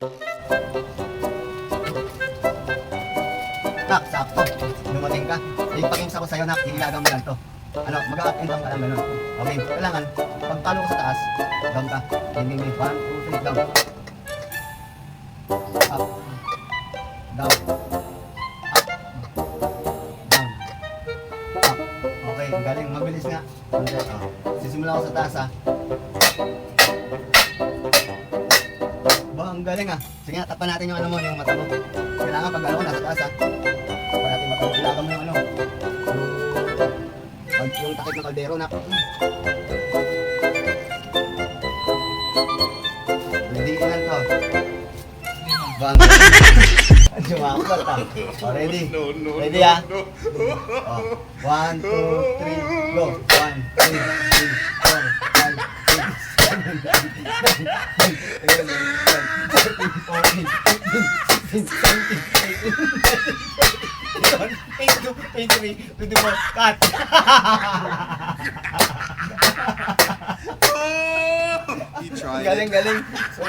Nak, sakto. Dumating ka. Ipakings ako sa'yo, nak. Hihilagang mo lang to. Ano, mag-up and down ka lang ganun. Okay, kailangan, pag talo ka sa taas, down ka. Hindi, 1, 2, 3, down. Up. Down. Up. Down. Up. Okay, galing. Mabilis nga. Sisimula ako sa taas, ha. Ba, ang galing, ha. Sige nga, tapan natin yung ano mo, yung mata mo. Kailangan pag ano ko nasa taas, ha. Tapan natin mata mo. Kailangan mo yung ano. Yung takip ng kaldero na. Ready ilan to? Bang. Sumakot ha. Oh, ready? Ready ha? Oh, 1, 2, 3, go. 1, 2, 3, 4, 5, 6, 7, 8, 9, 10, 11, 12, 13, 14, 15, 16, 17, 18, 19, 20, 21, 22, 23, 24, cut! He tried. Galing, galing. So,